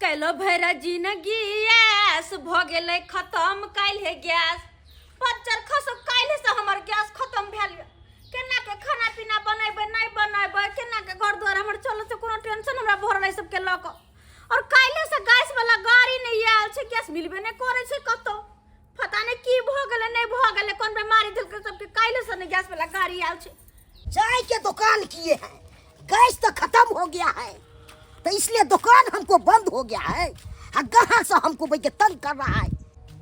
कैलो भैरा जिंदगी ऐस भ गेलै खत्म काल्हे गैस पच्चर खसो काल्हे से हमर गैस खत्म भेल केना के खाना पीना बनेबै नहीं बनेबै केना के घर द्वार हमर चलो से कोनो टेंशन हमरा भरल है सबके लक और काल्हे से गैस वाला गाड़ी नहीं आयल छै गैस मिलबे नहीं करे छै कतो पता नहीं की भ गेलै नहीं भ गेलै कोन बीमारी दिल के सबके काल्हे से नहीं गैस वाला गाड़ी आयल छै चाय के दुकान किए हैं गैस तो खत्म हो गया है तो इसलिए दुकान हमको बंद हो गया है ग्राहक से हमको भाई तंग कर रहा है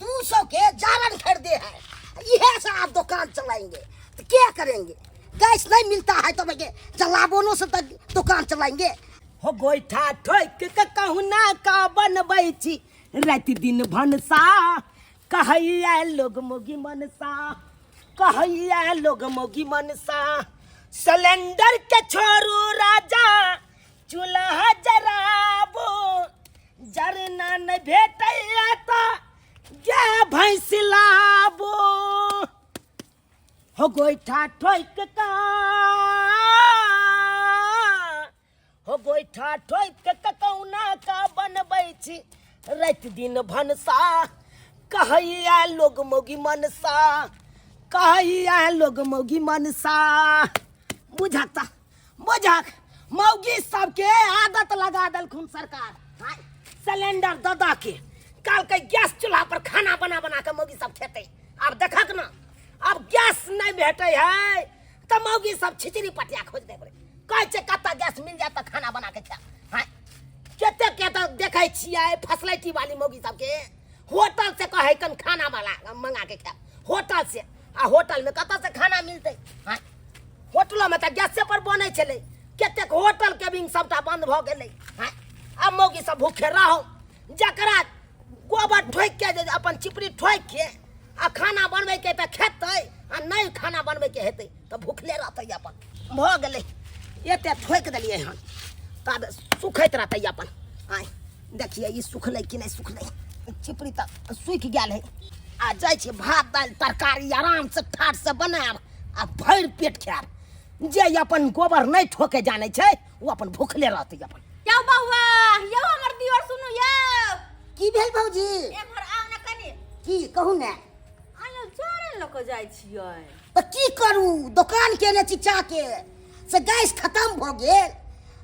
200 के जारन खरीदे हैं यह से आप दुकान चलाएंगे तो क्या करेंगे गैस नहीं मिलता है तो भाई जलावनों से तक दुकान चलाएंगे हो गोइठा ठोक के कहुना का बनबै छी राति दिन भनसा कहैया लोग मोगी मनसा कहैया लोग मोगी मनसा सिलेंडर के छोरू राजा चूल्हा जराबो जरना न भेटैया तो गे भैंस लाबो हो गोइठा ठोक का हो गोइठा ठोक के ककौना का बनबै छी राति दिन भनसा कहैया लोग मोगी मनसा कहैया लोग मोगी मनसा बुझाता बुझक मौगी सबके आदत लगा दलखुन सरकार सिलेंडर ददा के काल के गैस चूल्हा पर खाना बना बना के मौगी सब खेते अब देखक ना अब गैस नहीं भेटे है तो मौगी सब छिचरी पटिया खोज दे पड़े कहे छे कत्ता गैस मिल जाता खाना बना के खा हां केते केते देखे छियै फैसिलिटी वाली मौगी सबके होटल से कहे कन खाना वाला मंगा के खा होटल से आ होटल में कत्ता से खाना मिलते हां होटल में तो गैस पर बने छले केते होटल के भी सबटा बंद भ गेलै हां अब मौगी सब भूखे रहो जकरा गोबर ठोक के अपन चिपरी ठोक के आ खाना बनबै के त खेतै आ नहीं खाना बनबै के हेतै त भूखले रहतै अपन भ गेलै एते ठोक देलियै हन तब सुखैत रहतै अपन आय देखिए ई सुखलै कि नहीं सुखलै चिपरी त सूख गेल है आ जाइ छै भात दाल तरकारी आराम से ठाट से बनाब आ भरि पेट खायब जे अपन गोबर नहीं ठोके जाने छै वो अपन भूखले रहतै अपन यौ बौआ यौ हमर दियर सुनु यौ की भेल भौजी एमहर आउ न कनी की कहू ने आयो जारन लक जाय छियै तो की करू दुकान केने चिचा के से गैस खत्म भ गेल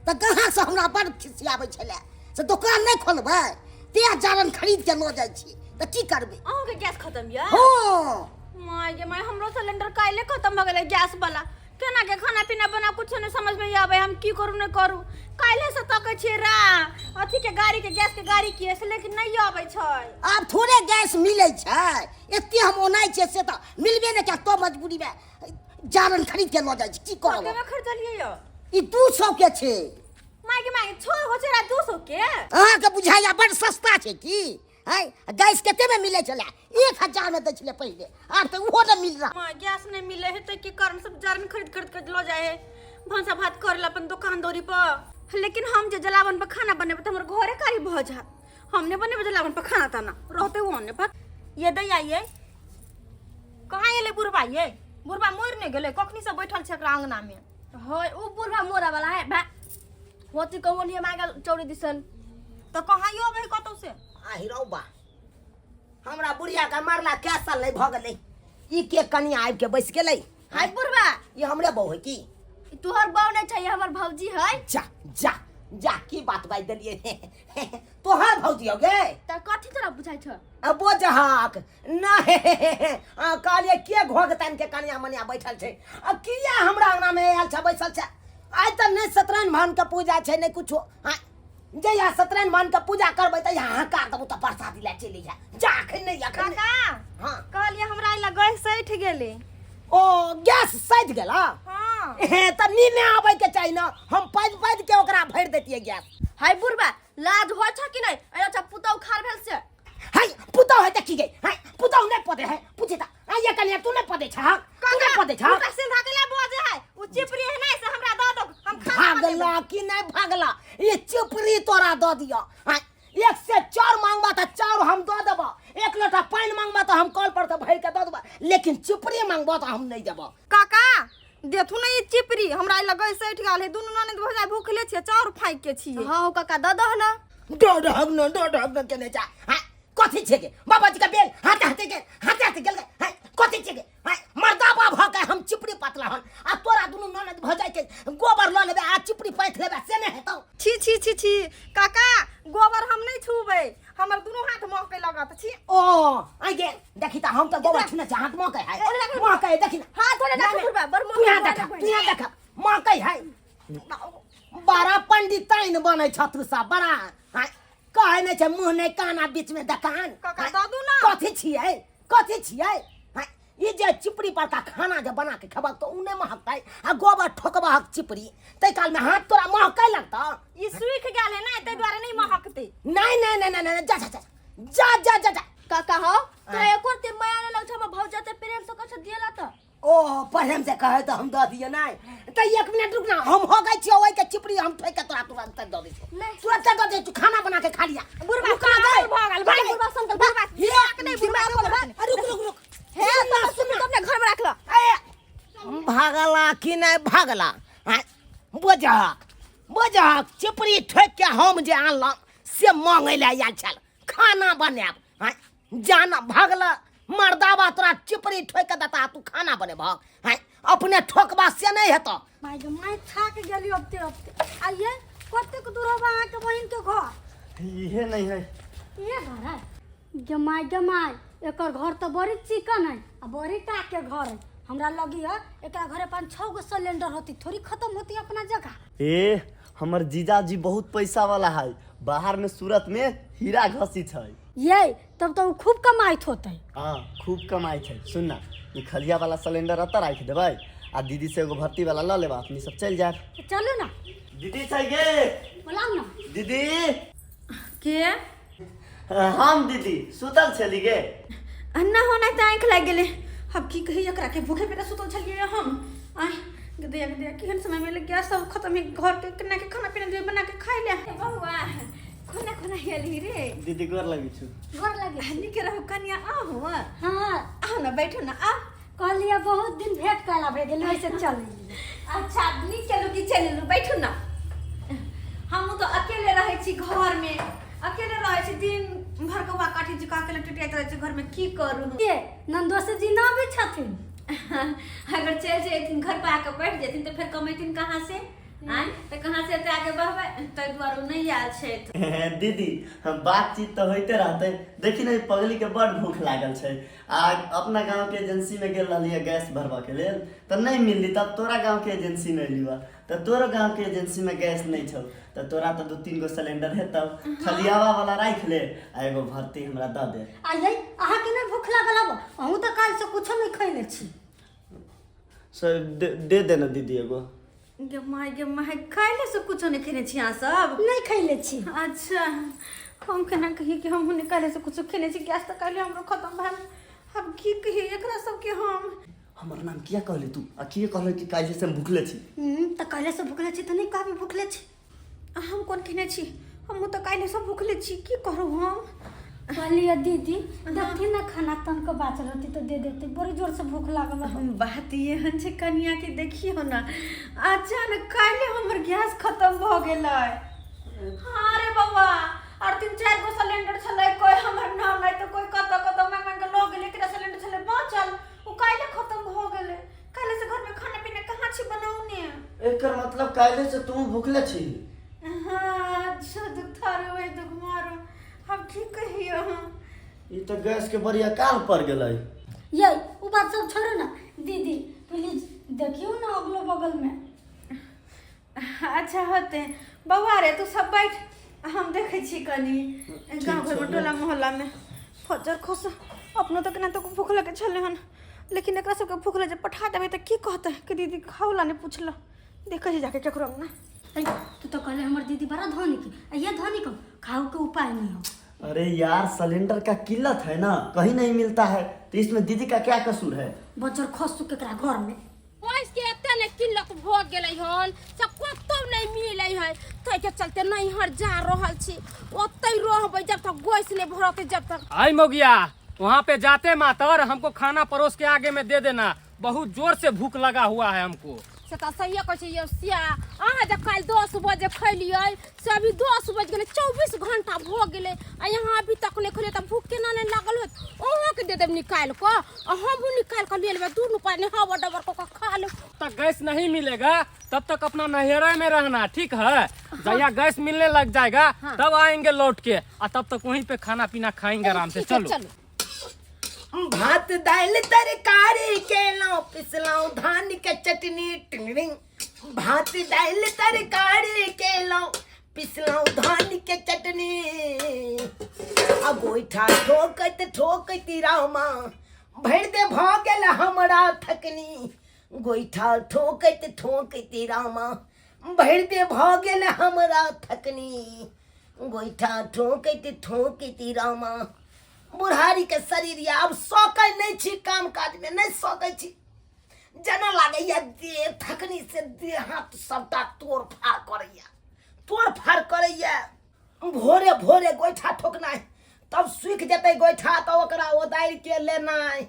तो ग्राहक से हमरा बड़ खिसियाबै छले से दुकान नहीं खोलबै ते जारन खरीद के ल जाइ छी तो की करबै अहाँ के गैस खत्म या हां माय गे माय हमरो सिलेंडर काइले खत्म भ गेलै गैस वाला केना के खाना पीना बना कुछ नहीं समझ में आवे हम की करू नहीं करू काइले से तकै छी रा अथी के गाड़ी के गैस के गाड़ी के से लेकिन नहीं आबै छै अब थोड़े गैस मिलै छै एते हम ओनाइ छै से तो मिलबे नहीं क्या तो मजबूरी में जारन खरीद के ल जाइ छी की करब केना खरीदलियै यो ई 200 के छै माय छो हो छै रा 200 के अहाँ के बुझाइया बड़ सस्ता छै की है गैस केते में मिले छले 1000 में दै छले पहिले आब तो ओहो न मिल रहा माय गैस नहीं मिले है तो के कारण सब जारन खरीद खरीद के ल जाए है भांसा भात करला अपन दुकान दौरी पर लेकिन हम जे जलावन पर खाना बनेबे त हमर घरे कारी भ जा हमने बनेबे जलावन पर खाना ताना रहते वो ने पर ये दै आइए कहां एले बुढ़बा ये बुढ़बा मोर ने गेले कखनी से बैठल छै एकरा अंगना में होय उ बुढ़वा मोरा वाला है बा होती कौन ये मांगल चौड़ी दिसन तो कहां यो भाई कतौ से आहि रौ बा हमरा बुढ़िया का मारला कै साल नहीं भ गेलै ई के कनिया आबि के बैस गेलै हाय बुढ़वा ये हमरे बहू है की तोहर बहू नहीं चाहिए हमर भौजी है जा जा जा की बात बाज देलिए तोहर भौजी हो गे त कथि तरह बुझाइ छ अब बोझहक नहीं कहलिए के घोग तन के कनिया मनिया बैठल छै अब किया हमरा अंगना में आयल छ बैसल छ आइ त नहीं सत्यनारायण भगवान के पूजा छै नहीं कुछो जे या सत्यनारायण भगवान के पूजा करबै त यहाँ का दबु त प्रसादी ले चली जा अखन नहीं अखन काका हां कहलिए हमरा इला गैस सैठ गेले ओ गैस सैठ गेला हां त नीने आबै के चाहि न हम पैद के ओकरा भरि देतिए गैस हाय बुढ़वा लाज हो छ कि नहीं अरे अच्छा पुतौ खार भेल से हाय पुतौ है देखी गई हाय पुतौ नहीं पदे है पूछे ता ये कन्या तू नहीं पदे छ तू नहीं पदे छ का सिंधा के ले बोझ है उ चिपरी है नहीं से हमरा द दो हम खाना भागला कि नहीं भागला ये चिपरी तोरा द दियो हाय 1 से 4 मांगबा त 4 हम द देबो 1 लोटा पानी मांगबा त हम कॉल पर त भर के द देबो लेकिन चिपरी मांगबा त हम नहीं देबो काका देथु नहीं चिपरी हमरा लगे सैठ गेल है दुनु ननद भौजाई भूखले छिए चाउर फाइक के छिए हां हो काका द दह ना डोडहग केने जा हां कथि छे के बाबा जी का बेल हाथे गेल हां कथि छे के हां मर्दाबा भ के हम चिपड़ी पातला हन आ तोरा दुनु ननद भ जाय के गोबर ल लेबे आ चिपड़ी पाथ लेबे से ने हेतौ। छी काका गोबर हम नहीं छूबे हमर दोनों हाथ महके लगत छी। ओ आई गे देखि त हम त गोबर छुने छ हाथ महके है महके देखि हाथ थोड़े ना फुरबा बर तू यहाँ देख महके है बड़ा पंडिताइन बनै छ तू सब बड़ा हां कहे नै छ मुंह नै काना बीच में दुकान काका दादू ना कथि छियै हां ई जे चिपड़ी पर का खाना जे बना के खबक तो उने महकतै आ गोबर ठोकबा हक चिपड़ी तै काल में हाथ तोरा महकै लगता ई सूख गेल है ना तै द्वारा नहीं महकते। नहीं जा काका हो तो एको ते माया ले लग हम भौ जाते प्रेम से कछ दियला त ओ पहले से कहे तो हम द दिए नहीं तो एक मिनट रुक ना हम हो गई छी ओई के चिपड़ी हम ठोक के तोरा तुरंत द दे तुरंत द दे खाना बना के खा लिया बुढ़वा पागल भागल भाई बुढ़वा संकल बुढ़वा हिलाक नहीं बुढ़वा रुक हे तो सुन तो अपने घर में रख लो। भागला कि नहीं भागला बुझा चिपड़ी ठोक के हम जे आनल से मांगे ले आयल छल खाना बनाब जाना भागला मर्दाबा तोरा चिपड़ी ठोक के देता तू खाना बने भाग अपने ठोकबा से नहीं हेतो। माय गे माय थाक गेली ओते आइए कतेक दूर होबा अहाँ के बहिन के घर ये नहीं है ये घर है जमाई एकर घर तो बड़ी चिकन है आ बड़ी टाक के घर है हमरा लगी है एकरा घरे 5-6 गो सिलेंडर होती थोड़ी खत्म होती अपना जगह। ए हमर जीजाजी बहुत पैसा वाला है बाहर में सूरत में हीरा घसी छै ये तब तो खूब कमाइत होते। हाँ खूब कमाई छै सुन ना ये खलिया वाला सिलेंडर अत राख देबै आ दीदी से एगो भर्ती वाला ल लेबा अपनी सब चल जाए। चलू ना दीदी छै गे बोलाऊ ना दीदी के हम दीदी सुतल छली गे अन्ना होना त आंख लाग गेले अब की कही एकरा के भूखे पेट सुतल छलिए हम आय गदे केहन समय में लग गया सब खत्म है घर के कन्ना के खाना पीना दे बना के खाइ ले बउआ कोना हेली रे दीदी गोर लगी छु घर लगे हनी के रहू कन्या आहू हां आओ ना बैठो ना आ कहलिए बहुत दिन भेंट कला भे गेल वैसे चल अच्छा नी चलो कि चलू बैठो ना हम तो अकेले रहे छी घर में अकेले रहे छी दिन भर कौवा काटी जी का अकेले टिटियात रहे छी घर में की करू के नंदोस जी ना भी छथिन अगर चल जेथिन घर पे आके बैठ जेथिन तो फिर कमेथिन कहाँ से आय तो कहाँ से आगे बढ़बे तै द्वारा नहीं आयल छै। दीदी हम बातचीत तो होते रहते देखी नहीं पगली के बड़ भूख लागल छै आ अपना गांव के एजेंसी में गेल रहलिए गैस भरवा के लेल तो नहीं मिलली तब तोरा गांव के एजेंसी में लिवा तो तोरा गांव के एजेंसी में गैस नहीं छौ तो तोरा तो 2-3 गो सिलेंडर है तब खलियावा वाला राख ले आ एगो भर्ती हमरा द दे। आइए अहाँ के नहीं भूख लागल अब अहू तो काल से कुछ नहीं खइले छी सर दे देना दीदी एगो गे माय खाइले से कुछ नहीं खेने छी यहाँ सब नहीं खइले छी। अच्छा हम केना कही कि हम निकाले से कुछ खेने छी गैस तो काले हमरो खत्म भल अब की कही एकरा सब के हम हमर नाम किया कहले तू आ किया कहले कि काहे से हम भूखले छी तो काले से भूखले छी तो नहीं कहबे भूखले छी हम कोन खेने छी हम तो काले सब भूखले छी की करू हम कहलिए दीदी देखती ना खाना तनको बाचल रहती तो दे देती बड़ी जोर से भूख लागल हम बात ये हन छै कनिया के देखियो ना अचानक काले हमर गैस खत्म भ गेलै। हां रे बाबा और 3-4 गो सिलेंडर छलै कोई हमर नाम नहीं तो कोई कत मांग के लो गेलै केरा सिलेंडर छलै बचल ओ काले खत्म भ गेलै काले से घर में खाना पीना कहां छी बनाउने एकर मतलब काहे से तू भूखले छी। हां अच्छा दुख थारो ए दुख मारो हम की कहियो ई तो गैस के बड़ी अकाल पड़ गेलै ये वो बात सब छोड़ो ना दीदी प्लीज देखियो ना अगलो बगल में अच्छा होते बउआ रे तू सब बैठ हम देखे छी कनी गांव घर में टोला मोहल्ला में फजर खोस अपनो तो केना तो भूख लगे छले हन लेकिन एकरा सब के भूख लगे पठा देबे त की कहते कि दीदी खाओला ने पूछलो देखे छी जाके केकरो ना तू तो कहले हमर दीदी बड़ा धनी की ये धनी को खाओ के उपाय नहीं हो। अरे यार सिलेंडर का किल्लत है ना कहीं नहीं मिलता है तो इसमें दीदी का क्या कसूर है। बजर खसु केकरा घर में ओइस के एते ने किल्लत भ गेलै हन से कतौ नहीं मिलै है तै के चलते नहीं हर जा रहल छी ओतै रहबै जब तक गैस नहीं भरते जब तक। आई मोगिया वहाँ पे जाते मातर हमको खाना परोस के आगे में दे देना बहुत जोर से भूख लगा हुआ है हमको। से तो सही कहै छै ये सिया अहाँ जे काल 10 बजे खैलियै से अभी 10 बज गेलै 24 घंटा भ गेलै आ यहाँ अभी तक नहीं खैलियै त भूख केना नहीं लागल होत अहाँ के दे देब निकाल क आ हमहू निकाल क ले लेबै दुनू पाई ने हवा डबर क खा ले। तक गैस नहीं मिलेगा तब तक अपना नहरे में रहना, ठीक है? जब गैस मिलने लग जाएगा तब आएंगे लौट के, और तब तक वहीं पे खाना पीना खाएंगे आराम से। चलो भात दाल तरकारी केलाओ पिसलाओ धान के चटनी टिंगरिंग, भात दाल तरकारी केलाओ पिसलाओ धान के चटनी। अब गोईठा ठोकत ठोकत रामा भर दे भागल हमरा थकनी, गोईठा ठोकत ठोकत रामा भर दे भागल हमरा थकनी, गोईठा ठोकत ठोकत रामा बुढ़ारी के शरीर या अब सकै नहीं छी, काम काज में नहीं सकै छी, जना लागैया देह थकनी से देह हाथ सबटा तोड़ फाड़ करैया, तोड़ फाड़ करैया। भोरे भोरे गोइठा ठोकनाइ तब सूख जेतै गोइठा तो ओकरा ओदारि के लेनाइ,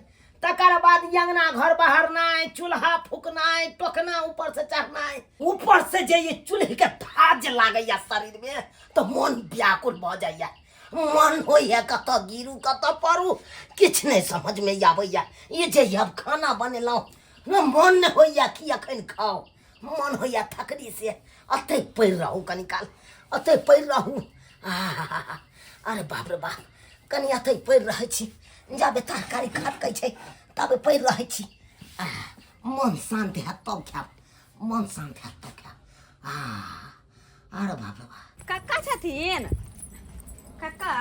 तकर बाद अंगना घर बहारनाइ, चूल्हा फूकनाइ, टोकना ऊपर से चढ़नाइ, ऊपर से जे ये चूल्हे के धाज लागैया शरीर में तो मन व्याकुल भ जाइया, मन होइया कत गिरू कत पड़ू किछ नहीं समझ में आबैया। ये जे अब खाना बनेलौं न मन नहीं होइया कि अखन खाओ, मन होइया थकड़ी से अतै पड़ रहू, कनी काल अतै पड़ रहू। अरे बाप रे बाप, कनी अतै पड़ रहै छी, जाबे तरकारी खटकै छै तबे पड़ रहै छी। मन शांत हैत तब खाएब, मन शांत हैत तब खाएब। अरे बाप रे बाप। काका छथिन काका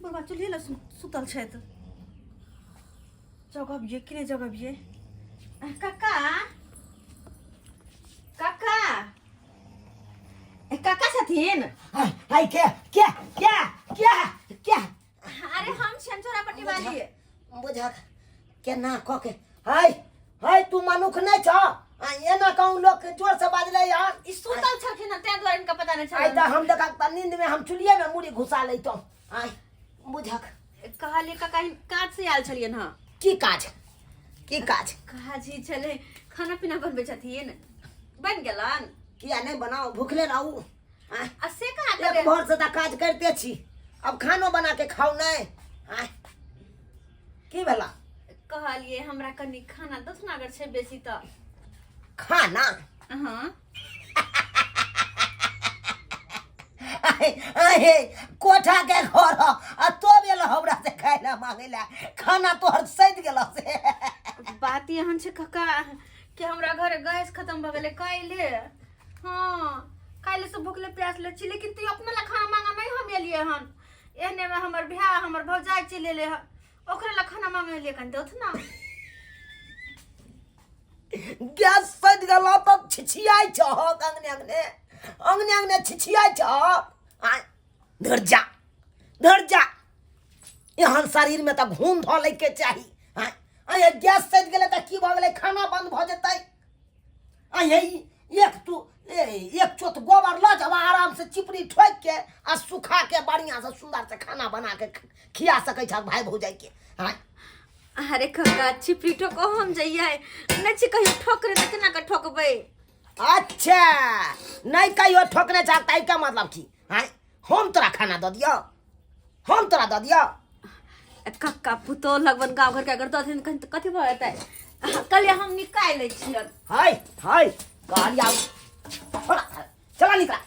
बाबा चलिए ला सुतल छै त जगबिए कि नहीं जगबिए। काका काका काका छथिन। हाय क्या क्या क्या क्या क्या? अरे हम छनचोरा पट्टी वाली बुझा केना क के हाय हाय तू मनुख नहीं छ, एना कहूँ लोग जोर से बाजले यार। ई सुतल छथिन तै द्वारे इनका पता नहीं आई चल। त हम देखा नींद में हम चुलिए में मुड़ी घुसा ले तो आई बुझक कहलिए काका काज से आयल छलियन हां। की काज की काज? काजी छले खाना पीना बनबे छथिन, बन गेलन? किया नहीं बनाओ, भूखले रहू। आ से कहा करे एक भोर से त काज करते छी, अब खानो बना के खाओ नहीं। की भेला? कहलिए हमरा कनी खाना दस ना अगर छै बेसी त खाना हां अहे कोठा के घर आ तो बेल हमरा से खाना मांगेला, खाना तोहर सैद गेल से। बात यहाँ छै काका कि हमरा घर गैस खत्म भ गेले काइले। हां काइले से भूखले प्यासले छी, लेकिन तू अपना ला खाना मांगा नहीं हम एलिए हन। एने में हमर भैया हमर भौजाई चले ले ओकरे ला खाना मांगे लिए कन देत ना। गैस सैद गेल त छिछियाई छ अंगने अंगने अंगने अंगने छिछियाई छ। धर जा यहाँ शरीर में तो घूम धो के चाहिए। अरे गैस सैद गेले त की भ गेले, खाना बंद भ जेतै। एक चोट गोबर ल जब आराम से चिपड़ी ठोक के आ सुखा के बढ़िया से सुंदर से खाना बना के खिया सकै छ भाई भौजाई के। अरे काका चिपड़ी ठोको हम जइए नहीं छी कहीं ठोकरे त केना के ठोकबै। अच्छा नहीं कहियो ठोकने चाहता है, क्या मतलब की? हम तोरा खाना दे दियो, हम तोरा दे दियो। काका पुतो लगन गांव घर के अगर दथिन कहीं तो कथि भ जेतै। कल हम निकाल ले छियन। हाय हाय कहलिया चला निकला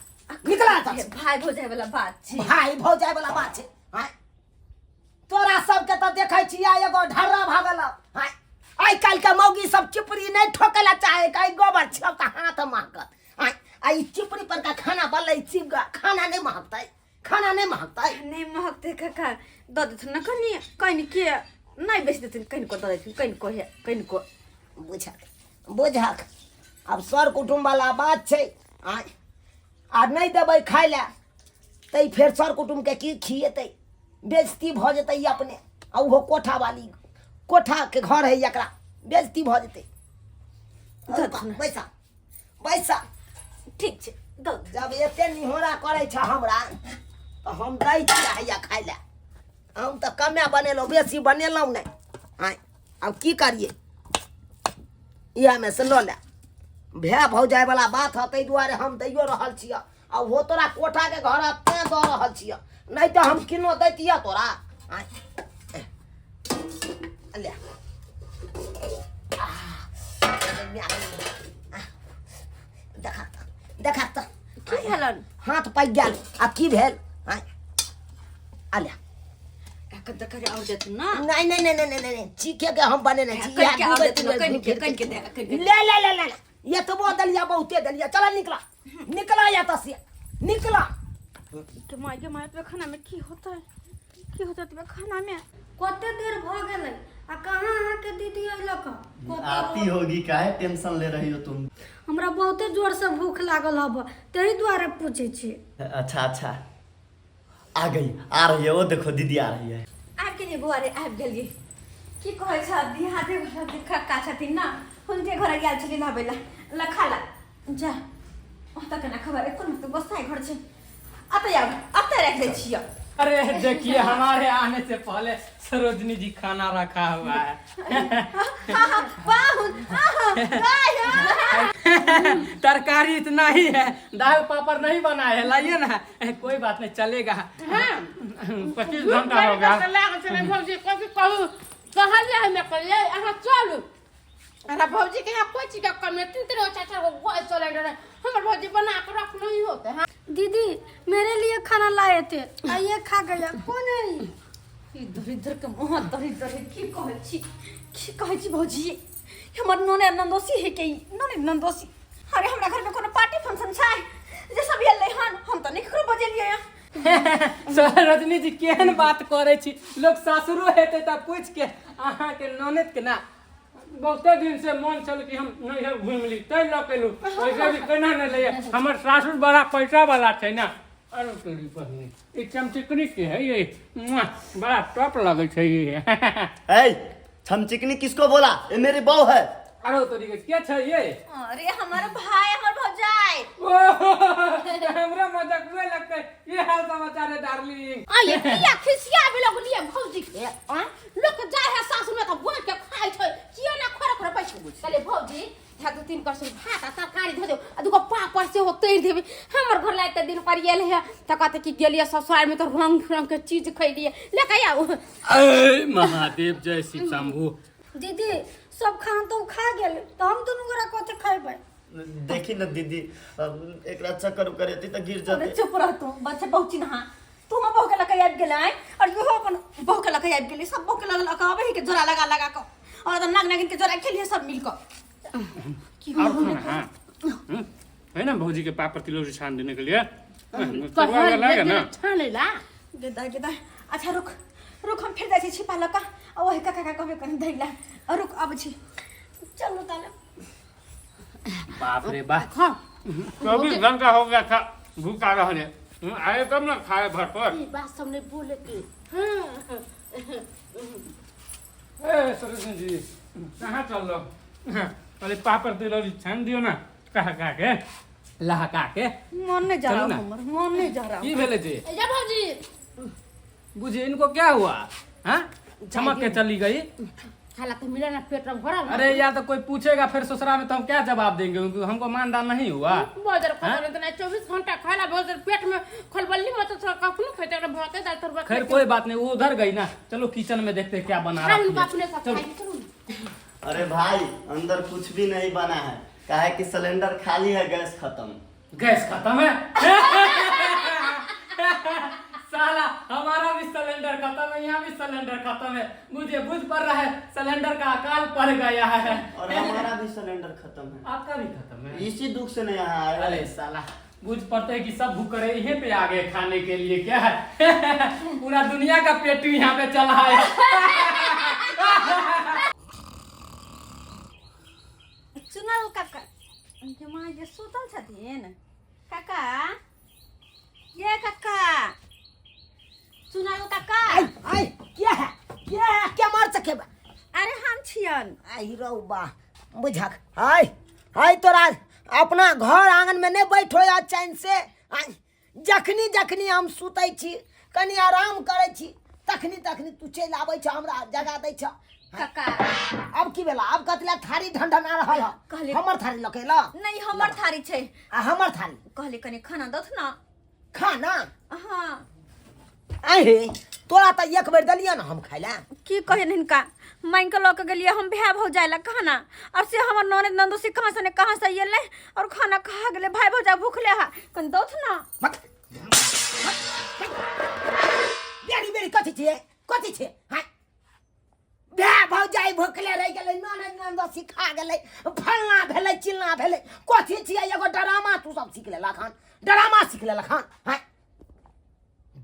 निकला त भाई भौजाई वाला बात छी, भाई भौजाई वाला बात छै। तोरा सबके तो देखै छिया एगो ढर्रा भागल। आई काल के मौगी सब चिपड़ी नहीं ठोकला चाहे, काई गोबर छिल त हाथ महकत। आई चिपड़ी पर का खाना बनलै चिगा, खाना नहीं महकतै, खाना नहीं महकतै। नहीं महकते काका द देथिन न कनी कहीं के नहीं बेच देथिन, कहीं को द देथिन, कहीं को बुझक अब सर कुटुम्ब वाला बात छै। आ नहीं देबै खाय ला तै फिर सर कुटुम्ब के की खिएतै, बेइज्जती भ जेतै अपने। आ उहो कोठा वाली, कोठा के घर है एकरा, बेइज्जती भ जेतै। पैसा पैसा ठीक छै द दे। जब एते निहोरा करे छ हमरा तो हम दै छी हैया खाय ला। हम तो कमे बनेलौ, बेसी बनेलौ नहीं। अब की करिए यह में से लो ले भे भौ जाए वाला बात है, ताहि दुआरे हम दैयो रहल छियै। आ वो तोरा कोठा के घर तें दऽ रहल छियै, नहीं तो हम किनो दैतिया तोरा। आय, ले देखा की भेलन हाथ पाकि गेल। आ की भेल? आय, आ ले कद करे और देत ना नहीं नहीं नहीं नहीं नहीं नहीं चीखे के हम बने नहीं कन के और देत कन के दे ले ले ले ले ये तो बहुत दलिया बहुते दलिया। चला निकला निकला या तसिया निकला। के माय पे खाना में की होता है खाना में कते देर भ गेलै आ कहाँ अहाँ के दीदी अइलक? आती होगी, काहे टेंशन ले रही हो तुम? हमरा बहुते जोर से भूख लागल हब, तही द्वारे पूछे छी। अच्छा अच्छा, आ गई, आ रही है, वो देखो दीदी आ रही है। आब गेलिए बुआरे आब गेलिए की कहै छ दिहादे घर का छथिन ना हुनके घर गेल छलिन हबेला लखाला जा ओता केना खबर कोन तो गोसाई घर छै अतै रख दे छियो। अरे देखिए हमारे आने से पहले सरोजनी जी खाना रखा हुआ है। तरकारी इतना ही है, दाल पापड़ नहीं बना है, लाइए ना। कोई बात नहीं, चलेगा। 25 घंटा हो गया। अरे भौजी के यहाँ कोई चीज का कमी है, 3 चाचा को गैस सिलेंडर है, हमारे भौजी बना के रख नहीं होते हैं। दीदी मेरे लिए खाना लाए थे, आइए खा गया। कौन है ई दरिद्र के मुंह दरिद्र की कहै छी भौजी हमर नोने नंदोसी है के नोने नंदोसी। अरे हमरा घर में कोनो पार्टी फंक्शन छै जे सब एलै हन हम त निकरो बजेलियै या। सरोजनी जी केहन बात करे छी, लोग सासुरो हेते त पूछ के अहाँ के ननद के ना बहुते दिन से मन चल कि हम नैहर घूम ली तै ल केलु, वैसे भी केना न ले। हमर सासुर बड़ा पैसा वाला छै ना। अरे तेरी बहनी ई चमचिकनी के है ये, बड़ा टॉप लगे छै ये। ए छमचिकनी किसको बोला? ये मेरी बहू है। अरे तोरी के क्या छै ये? अरे हमर भाई हमर भौजाई हमरा मजाक में लगते ये हाल समाचार है डार्लिंग। ये किया खिसिया भी लोग लिए भौजी के लोग जाए है सासुर में त बोल के खाइ छै किया ना खर पैसा चले भौजी था 2-3 करसुन भात आ तरकारी धो दे आ दुगो पापड़ से हो तैर देबे। हमर घर लायक दिन पर गेल है त कहते कि गेलिए ससुराल में तो रंग रंग के चीज खैलिए लेके आओ। ए महादेव जय श्री शंभू। दीदी सब खाना तो खा गेल, तो हम दोनों गोरा कते खाइबै? देखी न दीदी, एक चक्कर करेती तो गिर अरे जाते। चुप रह तू बच्चे बहुची नहा तू हम बहु के लके आबि गेलै और यो अपन बहु के लके आबि गेलै सब बहु के लगा आबे के जोरा लगा लगा के और तो नाग नागिन के जोरा खेलिए सब मिल के की हो है ना भौजी के पापड़ तिलौरी छान देने के लिए लगे ना छानेला गेदा अच्छा रुक रुक हम फिर जाइ छी छिपा लका आ ओहे काका का कहबे कनि धैला रुक अब छी चलो ताले। बाप रे बाप, 24 घंटा हो गया था भूखा रहने, आए तब ना खाए भर पर। ई बात सबने बोले के ए सरोजनी जी कहाँ चल लो? अरे पापड़ तिलौरी छान दियो ना कहा के लहका के। मन नहीं जा रहा चलो ना। हमर मन नहीं जा रहा। की भेले जी? जा भौजी बुझे इनको क्या हुआ? हाँ चमक के चली गई। खाला तो मिला ना पेट में भरा। अरे या तो कोई पूछेगा फिर ससुराल में तो हम क्या जवाब देंगे? उनको हमको मानदान नहीं हुआ। बोझर खबर तो नहीं 24 घंटा खाला बोझर पेट में खलबल्ली मत तो कखनो खैते ना भाते दाल तरवा। खैर कोई बात नहीं, वो उधर गई ना, चलो किचन में देखते हैं क्या बना रहा हम है। अपने साथ खाएंगे चलो। अरे भाई अंदर कुछ भी नहीं बना है, काहे कि सिलेंडर खाली है, गैस खत्म। गैस खत्म है? साला हमारा भी सिलेंडर खत्म है, यहाँ भी सिलेंडर खत्म है। मुझे बुझ पड़ रहा है सिलेंडर का अकाल पड़ गया है। और हमारा भी सिलेंडर खत्म है। आपका भी खत्म है? इसी दुख से नहीं यहाँ आया। अरे साला बुझ पड़ते है कि सब भूखरे यहीं पे आ गए खाने के लिए, क्या है? पूरा दुनिया का पेटू यहाँ पे चला है। सुनल काका उनके माँ जे सुतल छथिन काका ये काका सुनल काका। आई क्या है क्या मार सकेबा? अरे हम छियन आई रौबा बुझक हाय हाय तोरा अपना घर आंगन में नहीं बैठो या चैन से। आई जखनी जखनी हम सुतै छी कनी आराम करै छी तखनी तखनी तू चलि आबै छ हमरा जगा दै छ काका अब की बेला अब कतला थारी ढंढन आ रहा है कहले- हमर थारी लकेला नहीं हमर थारी छै आ हमर थारी कहले कनी खाना दथ ना खाना हाँ अहे तोरा त एक बेर दलिया ना हम खाइला की कहे हिनका मांग के लऽ के गेलिए हम भाय भौजाई ला खाना और से हमर ननद नंदोसी कहाँ से एले और खाना खा गेले भाई भौजाई भूखले हा कनी दथ ना बेरी बेरी कथी छे हाय बे भौजाई भूखले रह गेलै ननद नंदोसी खा गेलै फलना भेलै चिलना भेलै कथी छियै एगो ड्रामा तू सब सीख लेला खान ड्रामा सीख लेला खान हाय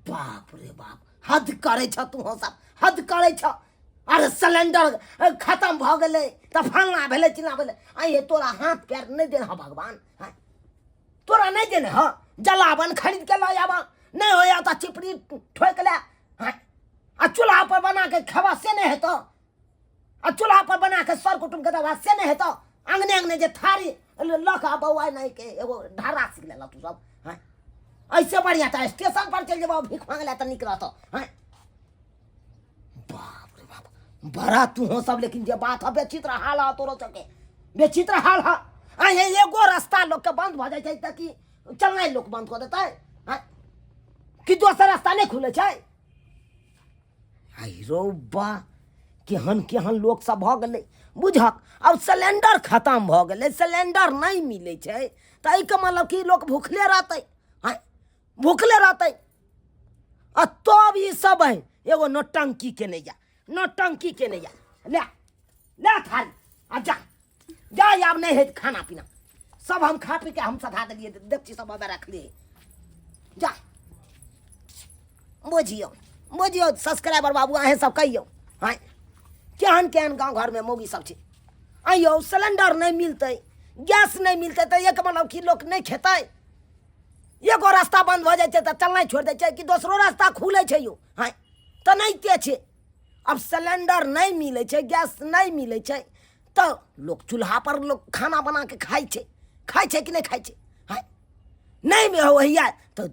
बाप रे बाप हद करे छ तू हो सब हद करे छ अरे सिलेंडर खत्म भ गेलै त फलना भेलै चिलना भेलै आइ तोरा हाथ पैर नहीं दे ह भगवान हाय तोरा नहीं देने ह जलावन खरीद के ला आवा नहीं होया त चिपड़ी ठोक ले हाय आ चूल्हा पर बना के खवा से नहीं हेतो आ चूल्हा पर बना के सर कुटुम के दवा से नहीं हेतो अंगने अंगने जे थारी लखा बउआ नहीं के एगो ढारा सीख लेला तू सब हाय ऐसे बढ़िया था स्टेशन पर चल जाओ भीख मांग ले तो निकला तो हाय बाप रे बाप बड़ा तू हो सब लेकिन जे बात है बेचित्र हाल है तोरो सके बेचित्र हाल है आ ये एगो रास्ता लोग के बंद भ जाय छै त कि चलनाइ लोग बंद कर देतै हाय कि दोसर रास्ता नहीं खुले छै आई रो बा केहन लोग सब भ गेलै बुझक अब सिलेंडर खत्म भ गेलै सिलेंडर नहीं मिले छै त एहि के मतलब कि लोग भूखले रहतै हाय भूखले रहतै आ तब ई सब है एगो नौटंकी के नहीं जा नौटंकी के नहीं जा ले ले थारी आ जा आब नहीं है खाना पीना सब हम खा पी के हम सधा दिलिए देखी सब अब रख लिए जा बुझियो सब्सक्राइबर बाबू अहें सब कहियो हाय केहन गांव घर में मोगी सब छै आइयो सिलेंडर नहीं मिलते गैस नहीं मिलते तो एक मतलब कि लोग नहीं खेतै एगो रास्ता बंद हो जाए तो चलना छोड़ दे कि दोसरो रास्ता खुले छै यो हाय तो नहीं ते छै अब सिलेंडर नहीं मिले छै गैस नहीं मिले छै तो लोग चूल्हा पर लोग खाना बना के खाई छै कि नहीं खाई छै हाय नहीं में हो हैया तो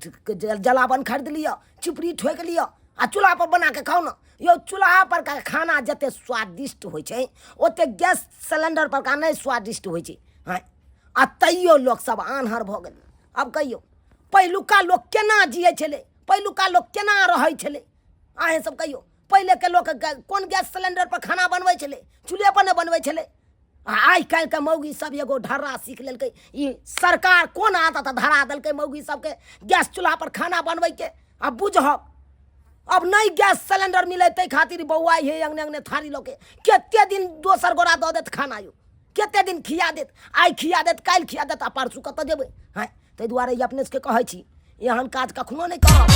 जलावन खरीद लियो चिपड़ी ठोक लियो आ चूल्हा पर बना के खाओ ना यो चूल्हा पर का खाना जते स्वादिष्ट होइ छै ओते गैस सिलेंडर पर का नहीं स्वादिष्ट होइ छै हाय आ तैयो लोग सब आन्हर भ गेल अब कहियो पहिलुका लोग केना जिये छले पहिलुका लोग केना रहै छले अहें सब कहियो पहले के लोग कोन गैस सिलेंडर पर खाना बनबै छले चूल्हे पर नहीं बनबै छले आई काल के मौगी सब एगो ढर्रा सीख लेलकै ई सरकार कोन आता था धरा देलकै मौगी सबके गैस चूल्हा पर खाना बनबै के अब बुझब अब नहीं गैस सिलेंडर मिले तै खातिर बौआ हे अंगने अंगने थारी लोके केते दिन दोसर गोरा दऽ देत खाना यो केते दिन खिया देत आई खिया देत काल खिया देत आ परसू कतऽ जेबै हाय तै दुआरे ई अपने के कहै छी एहन काज कखनो नहीं करब